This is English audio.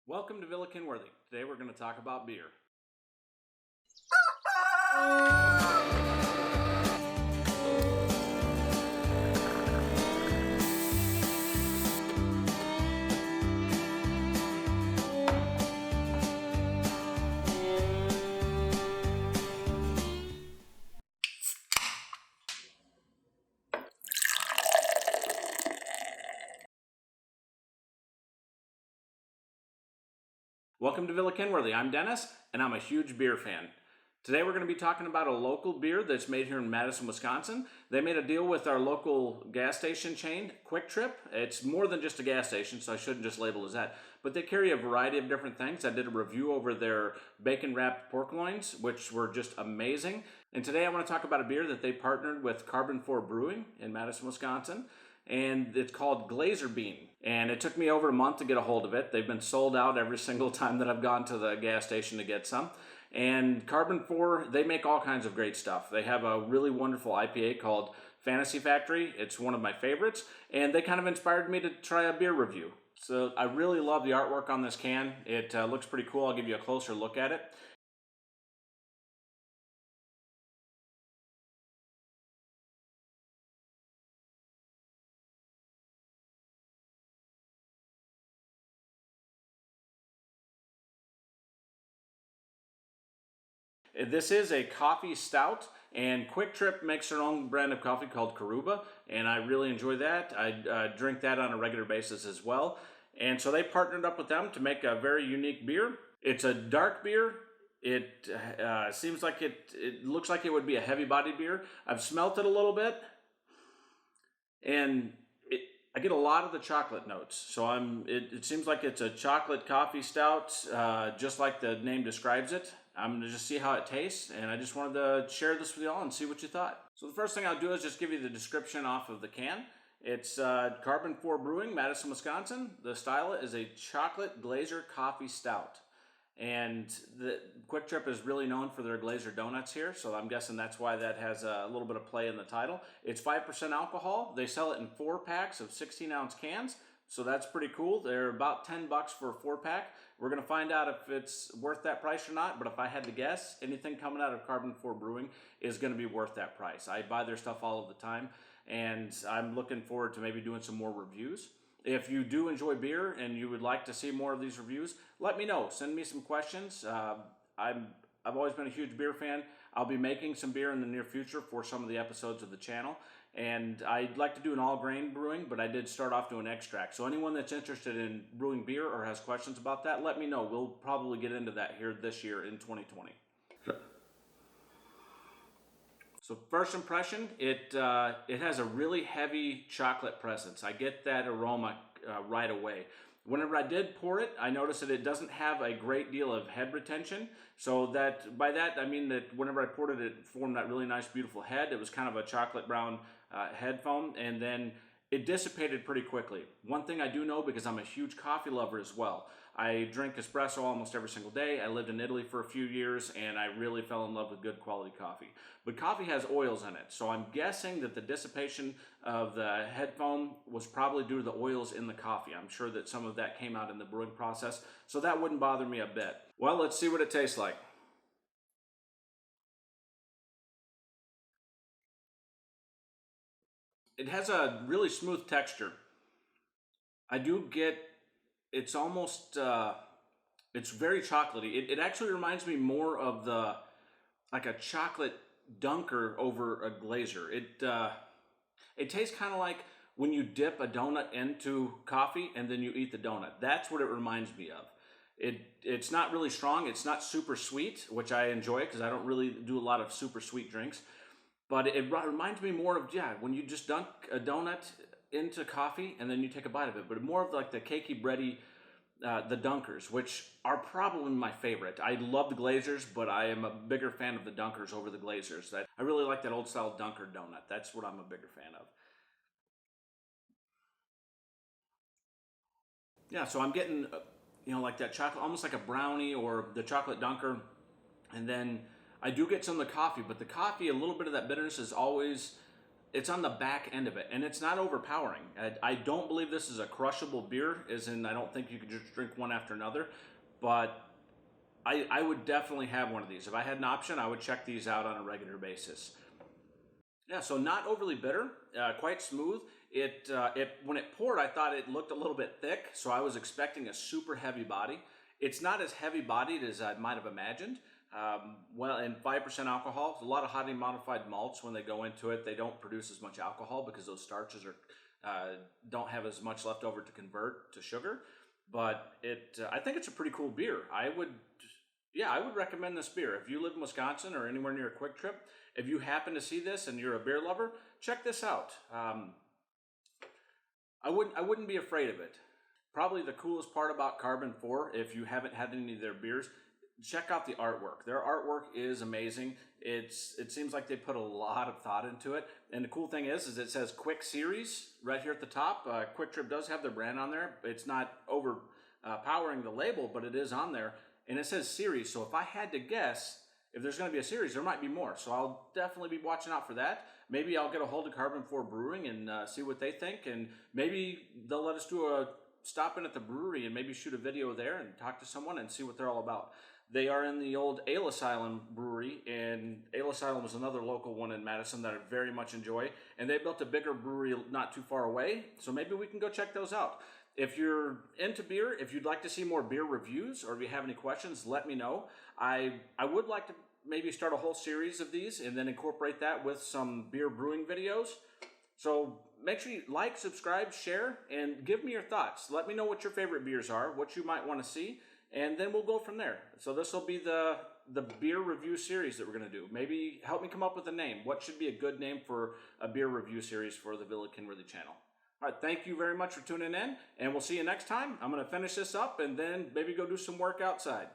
Welcome to Villa Kinworthy. Today we're going to talk about beer. Welcome to Villa Kinworthy. I'm Dennis, and I'm a huge beer fan. Today we're going to be talking about a local beer that's made here in Madison, Wisconsin. They made a deal with our local gas station chain, Quick Trip. It's more than just a gas station, so I shouldn't just label it as that. But they carry a variety of different things. I did a review over their bacon-wrapped pork loins, which were just amazing. And today I want to talk about a beer that they partnered with Carbon 4 Brewing in Madison, Wisconsin. And it's called Glazer Bean. And it took me over a month to get a hold of it. They've been sold out every single time that I've gone to the gas station to get some. And Carbon 4, they make all kinds of great stuff. They have a really wonderful IPA called Fantasy Factory. It's one of my favorites. And they kind of inspired me to try a beer review. So I really love the artwork on this can. It looks pretty cool. I'll give you a closer look at it. This is a coffee stout, and Quick Trip makes their own brand of coffee called Karuba, and I really enjoy that. I drink that on a regular basis as well. And so they partnered up with them to make a very unique beer. It's a dark beer. It seems like it looks like it would be a heavy-bodied beer. I've smelt it a little bit, and I get a lot of the chocolate notes. So it seems like it's a chocolate coffee stout, just like the name describes it. I'm going to just see how it tastes, and I just wanted to share this with y'all and see what you thought. So the first thing I'll do is just give you the description off of the can. It's Carbon 4 Brewing, Madison, Wisconsin. The style is a chocolate Glazer coffee stout. And the Quick Trip is really known for their Glazer donuts here, so I'm guessing that's why that has a little bit of play in the title. It's 5% alcohol. They sell it in 4 packs of 16-ounce cans, so that's pretty cool. They're about $10 for a 4-pack. We're going to find out if it's worth that price or not, but if I had to guess, anything coming out of Carbon 4 Brewing is going to be worth that price. I buy their stuff all of the time, and I'm looking forward to maybe doing some more reviews. If you do enjoy beer and you would like to see more of these reviews, let me know. Send me some questions. I've always been a huge beer fan. I'll be making some beer in the near future for some of the episodes of the channel. And I'd like to do an all-grain brewing, but I did start off doing extract. So anyone that's interested in brewing beer or has questions about that, let me know. We'll probably get into that here this year in 2020. So first impression, it has a really heavy chocolate presence. I get that aroma right away. Whenever I did pour it, I noticed that it doesn't have a great deal of head retention. So by that I mean that whenever I poured it, it formed that really nice, beautiful head. It was kind of a chocolate brown head foam, and then it dissipated pretty quickly. One thing I do know, because I'm a huge coffee lover as well, I drink espresso almost every single day. I lived in Italy for a few years, and I really fell in love with good quality coffee. But coffee has oils in it, so I'm guessing that the dissipation of the head foam was probably due to the oils in the coffee. I'm sure that some of that came out in the brewing process, so that wouldn't bother me a bit. Well, let's see what it tastes like. It has a really smooth texture. I do get, it's almost, it's very chocolatey. It actually reminds me more of like a chocolate dunker over a glazer. It tastes kind of like when you dip a donut into coffee and then you eat the donut. That's what it reminds me of. It's not really strong. It's not super sweet, which I enjoy because I don't really do a lot of super sweet drinks. But it reminds me more of, yeah, when you just dunk a donut into coffee and then you take a bite of it. But more of like the cakey, bready, the dunkers, which are probably my favorite. I love the Glazers, but I am a bigger fan of the dunkers over the Glazers. I really like that old style dunker donut. That's what I'm a bigger fan of. Yeah, so I'm getting, like that chocolate, almost like a brownie or the chocolate dunker. And then I do get some of the coffee, but the coffee, a little bit of that bitterness is always It's on the back end of it, and it's not overpowering. I don't believe this is a crushable beer, as in I don't think you could just drink one after another, but I would definitely have one of these. If I had an option, I would check these out on a regular basis. Yeah, so not overly bitter, quite smooth. It when it poured, I thought it looked a little bit thick, so I was expecting a super heavy body. It's not as heavy bodied as I might have imagined. Well, and 5% alcohol. A lot of highly modified malts, when they go into it, they don't produce as much alcohol because those starches don't have as much left over to convert to sugar. But I think it's a pretty cool beer. Yeah, I would recommend this beer. If you live in Wisconsin or anywhere near a Quick Trip, if you happen to see this and you're a beer lover, check this out. I wouldn't be afraid of it. Probably the coolest part about Carbon 4, if you haven't had any of their beers, check out the artwork. Their artwork is amazing. It seems like they put a lot of thought into it. And the cool thing is it says Quick Series right here at the top. Quick Trip does have their brand on there. It's not overpowering the label, but it is on there. And it says series. So if I had to guess, if there's going to be a series, there might be more. So I'll definitely be watching out for that. Maybe I'll get a hold of Carbon 4 Brewing and see what they think. And maybe they'll let us do a stop in at the brewery and maybe shoot a video there and talk to someone and see what they're all about. They are in the old Ale Asylum brewery, and Ale Asylum is another local one in Madison that I very much enjoy. And they built a bigger brewery not too far away, so maybe we can go check those out. If you're into beer, if you'd like to see more beer reviews, or if you have any questions, let me know. I would like to maybe start a whole series of these and then incorporate that with some beer brewing videos. So make sure you like, subscribe, share, and give me your thoughts. Let me know what your favorite beers are, what you might want to see, and then we'll go from there. So this will be the beer review series that we're going to do. Maybe help me come up with a name. What should be a good name for a beer review series for the Villa Kinworthy channel? All right, thank you very much for tuning in, and we'll see you next time. I'm going to finish this up and then maybe go do some work outside.